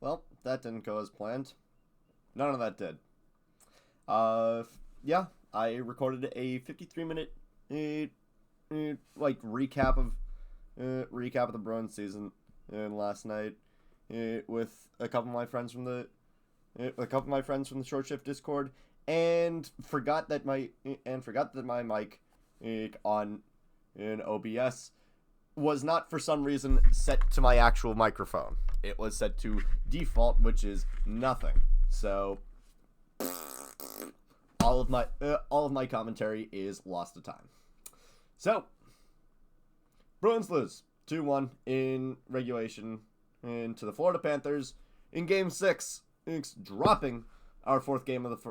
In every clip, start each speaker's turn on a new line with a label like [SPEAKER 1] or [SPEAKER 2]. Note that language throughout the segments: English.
[SPEAKER 1] Well, that didn't go as planned. None of that did. Uh, yeah, I recorded a 53-minute recap of the Bruins season last night with a couple of my friends from the short shift Discord, and forgot that my mic on in OBS was not for some reason set to my actual microphone. It was set to default, which is nothing. So all of my commentary is lost to time. So Bruins lose 2-1 in regulation to the Florida Panthers in Game 6, dropping our fourth game of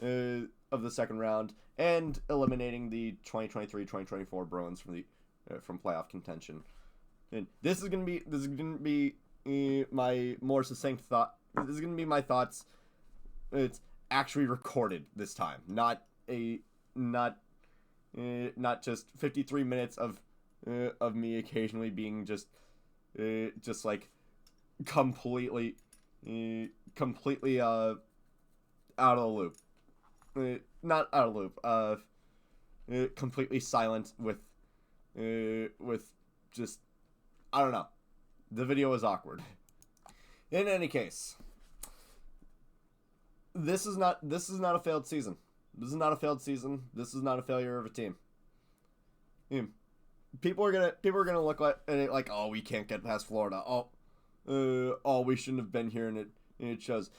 [SPEAKER 1] the second round and eliminating the 2023-2024 Bruins from playoff contention. And this is gonna be my more succinct thought. This is gonna be my thoughts. It's actually recorded this time, not just 53 minutes of me occasionally being just like completely out of the loop. Not out of the loop. Completely silent with just, I don't know. The video was awkward. In any case, this is not a failed season. This is not a failed season. This is not a failure of a team. People are gonna look like, oh, we can't get past Florida. Oh, we shouldn't have been here, and it shows.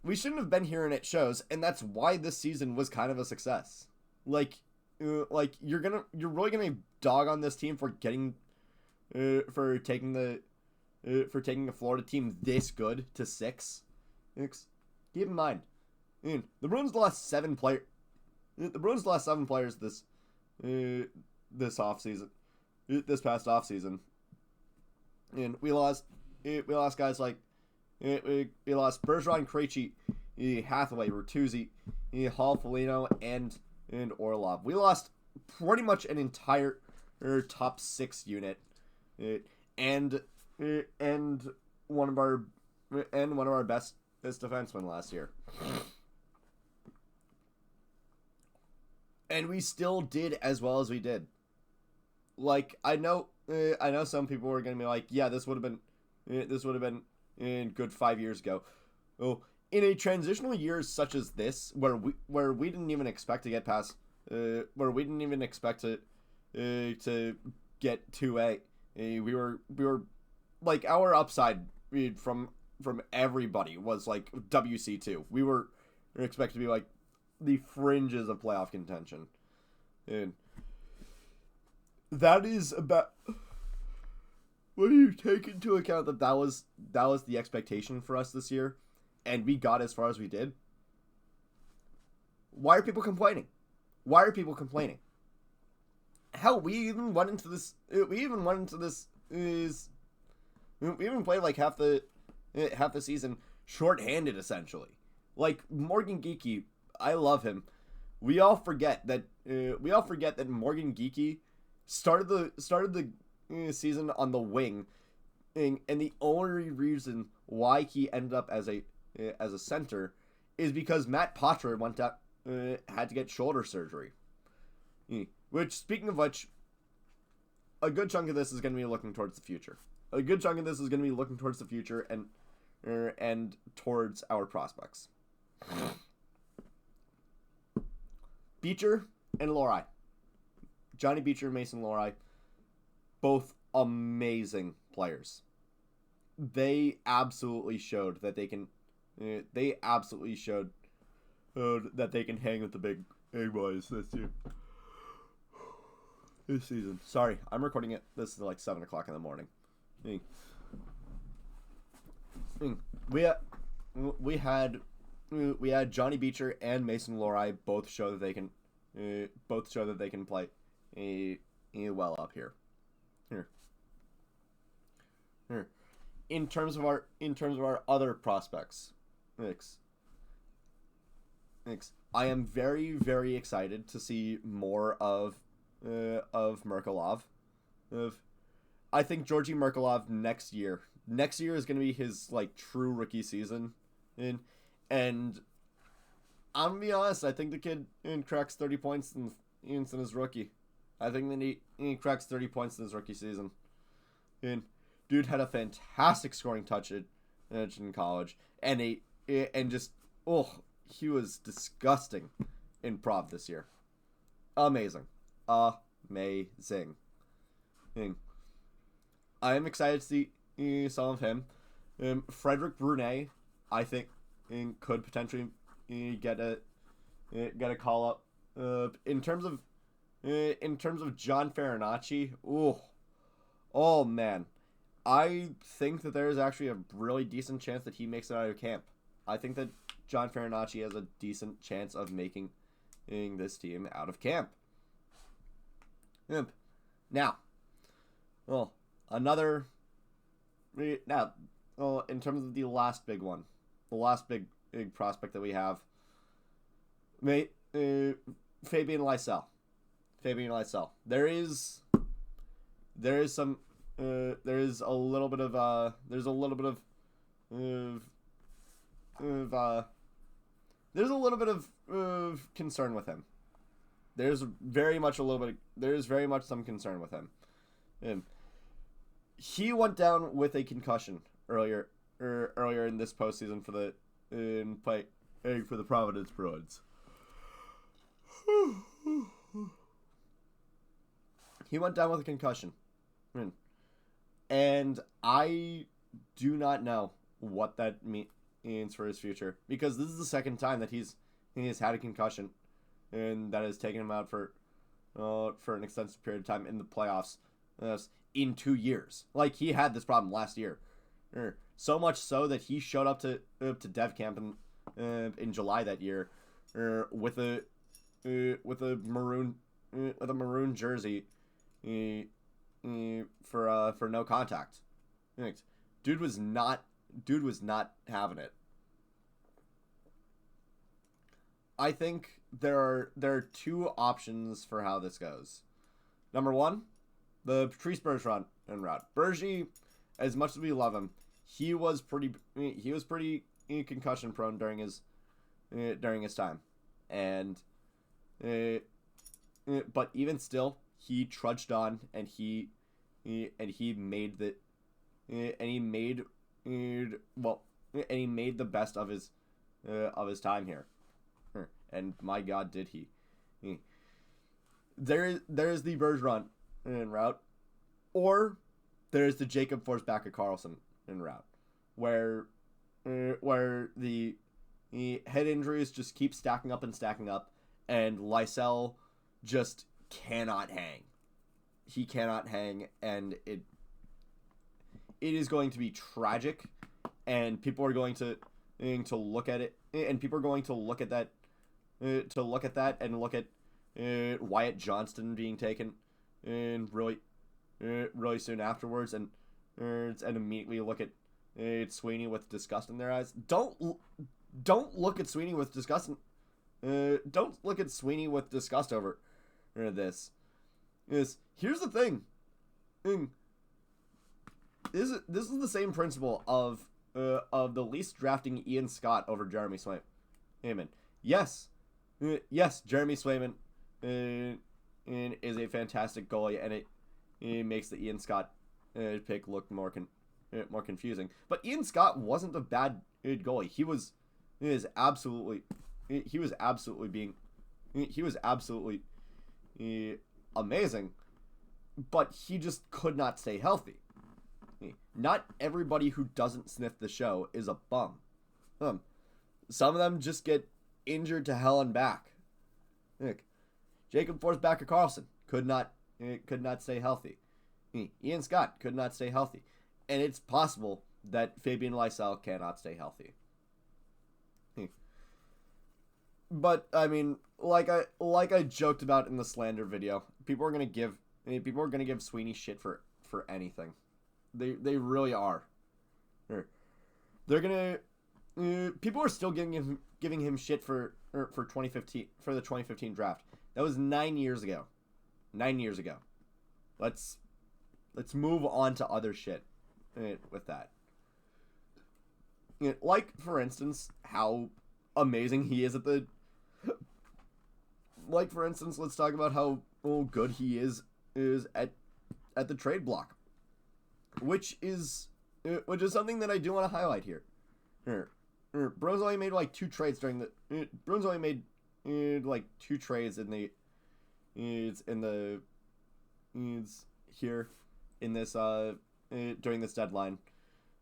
[SPEAKER 1] We shouldn't have been here, and it shows, and that's why this season was kind of a success. You're really gonna dog on this team for taking a Florida team this good to 6. Keep in mind, the Bruins lost 7 players. The Bruins lost 7 players this offseason, this past offseason, and we lost guys like we lost Bergeron, Krejci, Hathaway, Bertuzzi, Hall, Foligno, and Orlov. We lost pretty much an entire top 6 unit, and one of our best defensemen last year. And we still did as well as we did. Like, I know some people were gonna be like, yeah, this would have been good 5 years ago. Oh, in a transitional year such as this, where we didn't even expect to get past, where we didn't even expect to get 2A, we were like, our upside from everybody was like WC2. We were expected to be like the fringes of playoff contention, and that is about, when you take into account that was the expectation for us this year, and we got as far as we did. Why are people complaining? Hell, we even played like half the season shorthanded, essentially. Like, Morgan Geekie, I love him. We all forget that Morgan Geekie started the season on the wing, and the only reason why he ended up as a center is because Matt Poitras had to get shoulder surgery. Which, speaking of which, a good chunk of this is going to be looking towards the future. And towards our prospects. Beecher and Lohrei. Johnny Beecher and Mason Lohrei, both amazing players. They absolutely showed that they can. They absolutely showed that they can hang with the big boys this season. Sorry, I'm recording it. This is like 7 o'clock in the morning. We had Johnny Beecher and Mason Lohrei both show that they can play well up here. In terms of our other prospects, I am very, very excited to see more of Merkulov. I think Georgi Merkulov next year is going to be his like true rookie season, and I'm gonna be honest. I think the kid cracks 30 points in his rookie. I think that he cracks 30 points in his rookie season. And dude had a fantastic scoring touch in college, and he was disgusting in prov this year. Amazing. I am excited to see some of him. Frederick Brunet, I think, could potentially get a call up. In terms of John Farinacci, oh man, I think that there is actually a really decent chance that he makes it out of camp. I think that John Farinacci has a decent chance of making this team out of camp. Now, in terms of the last big one, the last big prospect that we have, Fabian Lysell. There is a little bit of concern with him. There's very much some concern with him. He went down with a concussion earlier in this postseason for the Providence Bruins. He went down with a concussion. And I do not know what that means for his future, because this is the second time that he's had a concussion, and that has taken him out for an extensive period of time in the playoffs in 2 years. Like, he had this problem last year. So much so that he showed up to Dev Camp in July that year with a maroon jersey for no contact. Dude was not having it. I think there are two options for how this goes. Number one, the Patrice Bergeron route. Bergie, as much as we love him, he was pretty concussion prone during his time, and but even still, he trudged on, and he made the best of his time here. And my God, did he. There's the Bergeron route, or there's the Jacob Forsbacka Karlsson route, where the head injuries just keep stacking up, and Lysell just cannot hang. He cannot hang, and it is going to be tragic, and people are going to look at it, and people are going to look at that and look at Wyatt Johnston being taken and really soon afterwards, and immediately look at Sweeney with disgust in their eyes. Don't look at Sweeney with disgust. Don't look at Sweeney with disgust over this. Here's the thing. This is the same principle of the Leafs drafting Ian Scott over Jeremy Swayman. Yes, Jeremy Swayman is a fantastic goalie, and it makes the Ian Scott pick look more confusing. But Ian Scott wasn't a bad goalie. He was absolutely amazing, but he just could not stay healthy. Not everybody who doesn't sniff the show is a bum. Some of them just get injured to hell and back. Jacob Forsbacka Karlsson could not stay healthy. Ian Scott could not stay healthy, and it's possible that Fabian Lysell cannot stay healthy. But I mean, like I joked about in the slander video, people are gonna give Sweeney shit for anything. They really are. They're gonna. People are still giving him shit for 2015, for the 2015 draft. That was 9 years ago. 9 years ago. Let's let's move on to other shit with that. Like, for instance, how amazing he is at the... Like, for instance, let's talk about how good he is at the trade block. Which is something that I do want to highlight here. Bruins only made like 2 trades during the... Bruins only made like 2 trades in the... here in this during this deadline.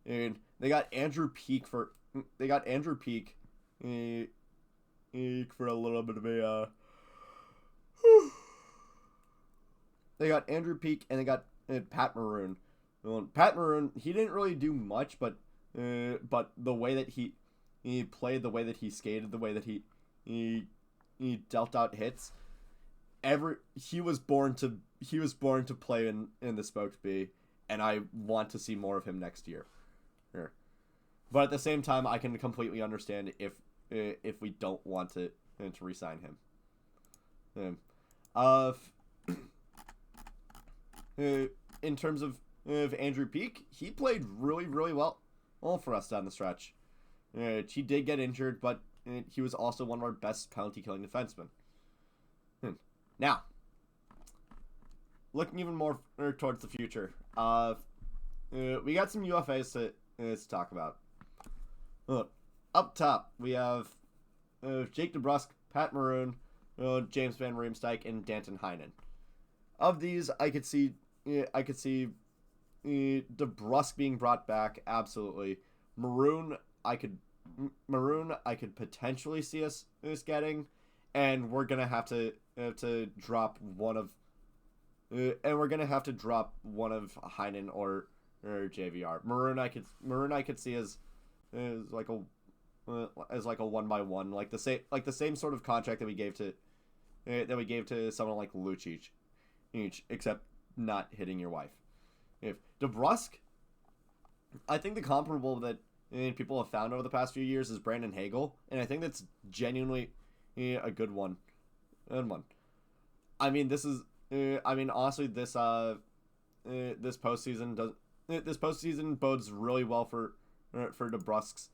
[SPEAKER 1] And they got Andrew Peak for a little bit of a they got Andrew Peak and they got Pat Maroon. Well, Pat Maroon, he didn't really do much, but the way that he played, the way that he skated, the way that he dealt out hits, he was born to play in the Spokes-B, and I want to see more of him next year. But at the same time, I can completely understand if we don't want to re-sign him. In terms of Andrew Peak, he played really, really well for us down the stretch. He did get injured, but he was also one of our best penalty-killing defensemen. Now, looking even more towards the future, we got some UFAs to talk about. Up top, we have Jake DeBrusk, Pat Maroon, James Van Riemsdyk, and Danton Heinen. Of these, I could see DeBrusk being brought back, absolutely. Maroon, I could potentially see us getting, and we're gonna have to drop one of Heinen or JVR. Maroon I could see as like a 1x1, like the same sort of contract that we gave to someone like Lucic, except not hitting your wife. If DeBrusk, I think the comparable that people have found over the past few years is Brandon Hagel, and I think that's genuinely a good one. I mean, honestly, this postseason bodes really well for DeBrusk's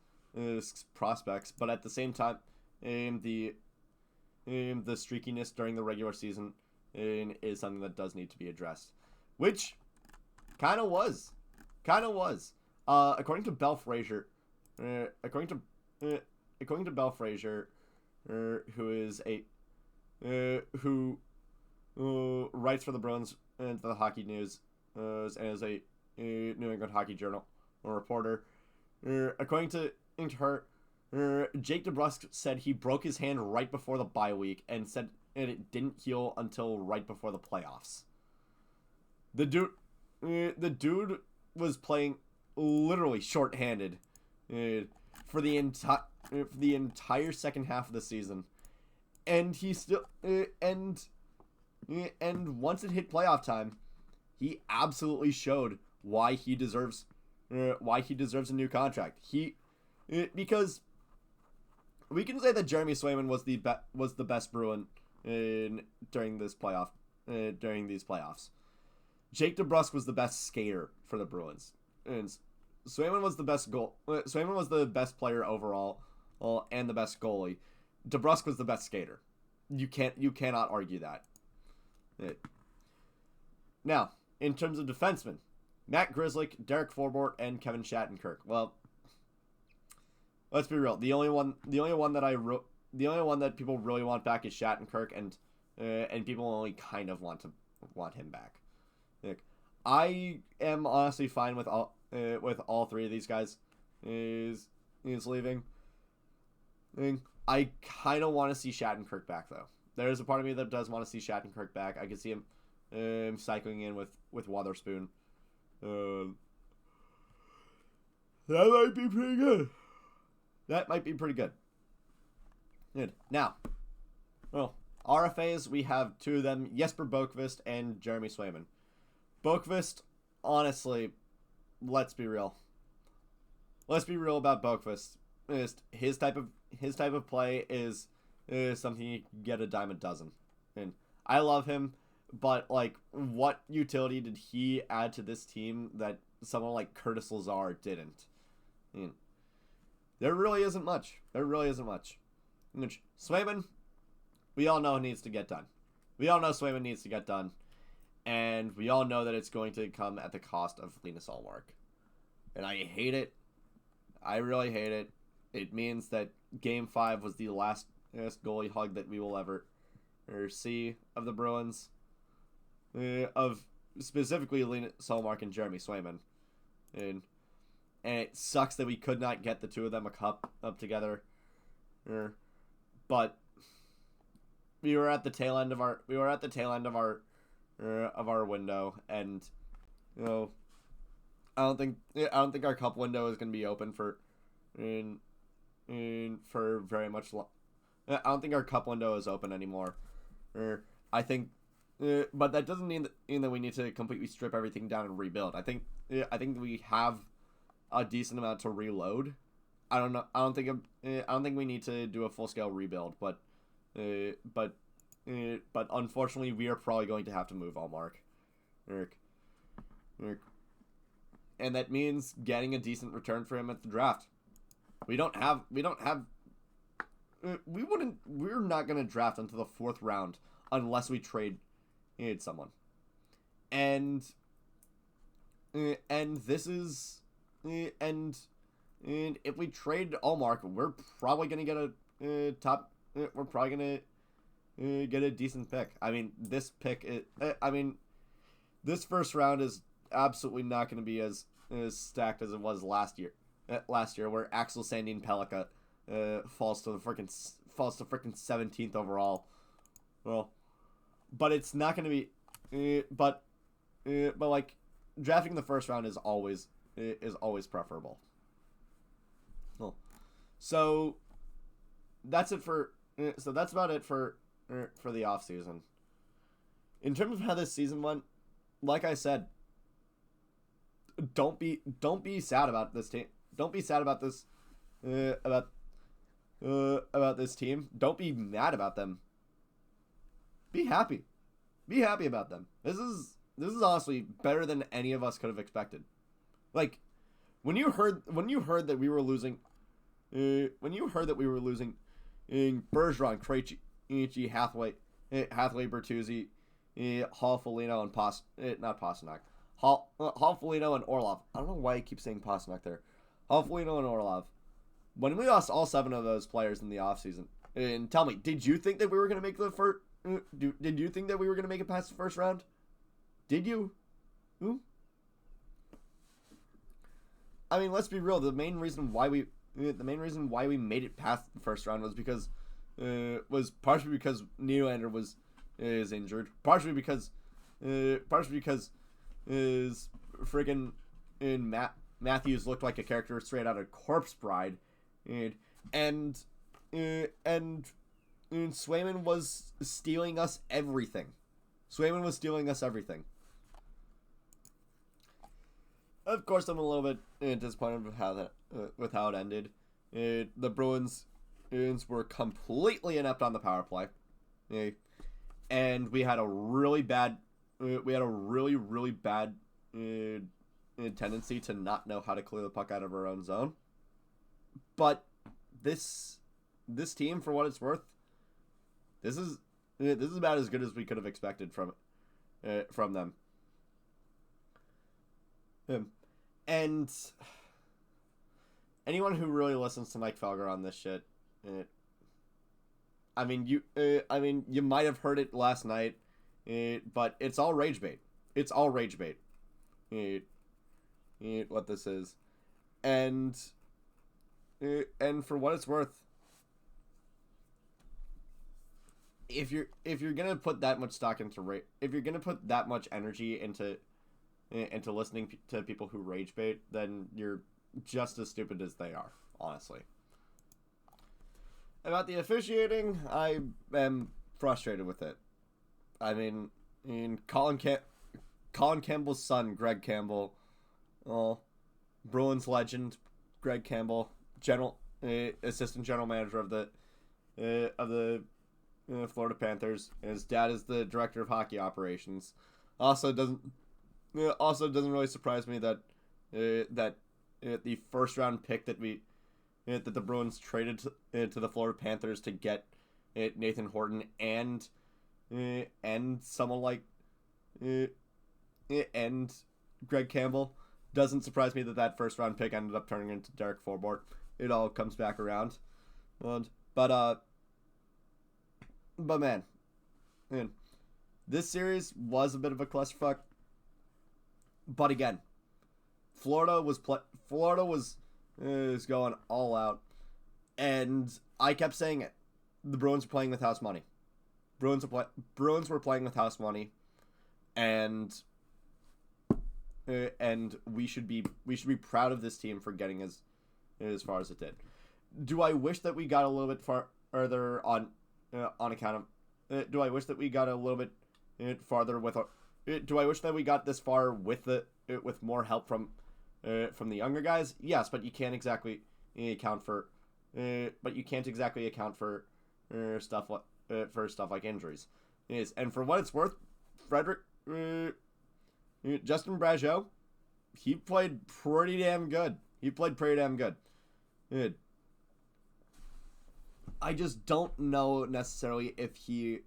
[SPEAKER 1] prospects, but at the same time, the streakiness during the regular season is something that does need to be addressed, which kind of was. According to Bell Frazier, who writes for the Bruins and the Hockey News, and is a New England Hockey Journal reporter. According to her, Jake DeBrusk said he broke his hand right before the bye week and said it didn't heal until right before the playoffs. The dude was playing literally shorthanded for the entire second half of the season, and he still and once it hit playoff time, he absolutely showed why he deserves a new contract. Because we can say that Jeremy Swayman was the best Bruin during these playoffs. Jake DeBrusk was the best skater for the Bruins, and Swayman was the best Swayman was the best player overall, and the best goalie. DeBrusk was the best skater. You cannot argue that. Now, in terms of defensemen, Matt Grzelcyk, Derek Forbort, and Kevin Shattenkirk. Well, let's be real. The only one that people really want back is Shattenkirk, and people only kind of want him back. I am honestly fine with all 3 of these guys is leaving. I kind of want to see Shattenkirk back, though. There's a part of me that does want to see Shattenkirk back. I could see him cycling in with Wotherspoon. That might be pretty good. Good. Now, well, RFAs, we have 2 of them, Jesper Boqvist and Jeremy Swayman. Boqvist, honestly, let's be real about Boqvist. His type of play is something you get a dime a dozen. And I love him, but like, what utility did he add to this team that someone like Curtis Lazar didn't? I mean, there really isn't much. There really isn't much. Which, Swayman, we all know needs to get done. We all know Swayman needs to get done. And we all know that it's going to come at the cost of Linus Allmark. And I hate it. I really hate it. It means that Game 5 was the last goalie hug that we will ever see of the Bruins. Of specifically Linus Allmark and Jeremy Swayman. And it sucks that we could not get the two of them a cup up together. But we were at the tail end of our window, and you know, I don't think our cup window is going to be open for for very much I don't think our cup window is open anymore. I think but that doesn't mean that we need to completely strip everything down and rebuild. I think we have a decent amount to reload. I don't know. I don't think we need to do a full scale rebuild, but unfortunately, we are probably going to have to move Allmark. And that means getting a decent return for him at the draft. We're not going to draft until the 4th round unless we trade someone. And this is and if we trade Allmark, we're probably going to get a top. We're probably going to get a decent pick. I mean, this first round is absolutely not going to be as stacked as it was last year. Where Axel Sandin Pellikka falls to freaking 17th overall. Well, but it's not going to be. But like, drafting the first round is always preferable. Well, so that's it for. So that's about it for the off season. In terms of how this season went, like I said, don't be sad about this team. Don't be sad about this about this team. Don't be mad about them. Be happy. Be happy about them. This is honestly better than any of us could have expected. Like, when you heard that we were losing Bergeron, Krejci, Hathaway, Bertuzzi, Hall, Foligno, and not Pasternak. Hall, Foligno, and Orlov. I don't know why I keep saying Pasternak there. Hall, Foligno, and Orlov. When we lost all 7 of those players in the offseason, and tell me, did you think that we were going to make the first? Did you think that we were going to make it past the first round? Did you? I mean, let's be real. The main reason why we made it past the first round was partially because Nylander is injured, partially because is friggin' Matthews looked like a character straight out of Corpse Bride, and Swayman was stealing us everything. Of course, I'm a little bit disappointed with how it ended. The Bruins were completely inept on the power play, and we had a really bad tendency to not know how to clear the puck out of our own zone. But this team, for what it's worth, this is about as good as we could have expected from them. And anyone who really listens to Mike Felger on this shit, I mean, you might have heard it last night, but it's all rage bait. It's all rage bait. What this is, and for what it's worth, if you're gonna put that much stock into if you're gonna put that much energy into listening to people who rage bait, then you're just as stupid as they are, honestly. About the officiating, I am frustrated with it. I mean Colin Campbell's son, Greg Campbell, Bruins legend, Greg Campbell, assistant general manager of the Florida Panthers. And his dad is the director of hockey operations. Also doesn't really surprise me that the first round pick that the Bruins traded to the Florida Panthers to get Nathan Horton and someone like and Greg Campbell. Doesn't surprise me that first round pick ended up turning into Derek Forbort. It all comes back around. But man, this series was a bit of a clusterfuck. But again, Florida was going all out, and I kept saying it. The Bruins were playing with house money. Bruins were playing with house money, and we should be proud of this team for getting as far as it did. Do I wish that we got a little bit farther on account of? Do I wish that we got a little bit farther with? Do I wish that we got this far with more help from the younger guys? Yes, but you can't exactly account for. But you can't exactly account for stuff like injuries. Yes, and for what it's worth, Justin Brazeau, he played pretty damn good. I just don't know necessarily if he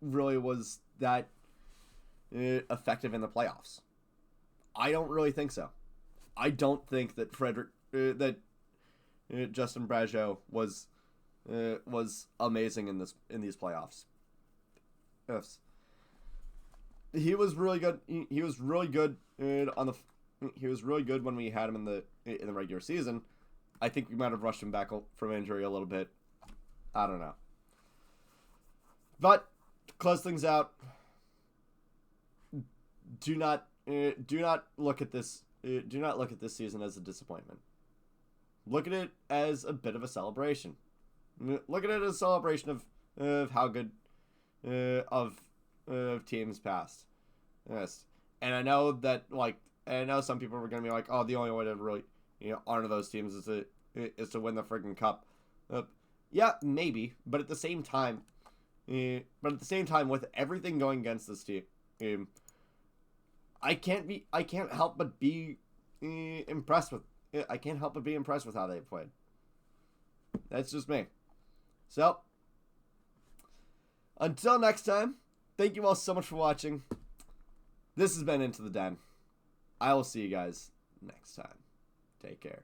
[SPEAKER 1] really was that effective in the playoffs. I don't really think so. I don't think that Justin Brazeau was amazing in these playoffs. Yes. He was really good. He was really good He was really good when we had him in the regular season. I think we might have rushed him back from injury a little bit. I don't know. But to close things out, do not look at this season as a disappointment. Look at it as a bit of a celebration. Look at it as a celebration of how good of teams past. Yes. And I know that some people were gonna be like, oh, the only way to really honor those teams is to win the freaking cup. Yeah, maybe, but at the same time, with everything going against this team, I can't help but be impressed with. I can't help but be impressed with how they played. That's just me. So, until next time, thank you all so much for watching. This has been Into the Den. I will see you guys next time. Take care.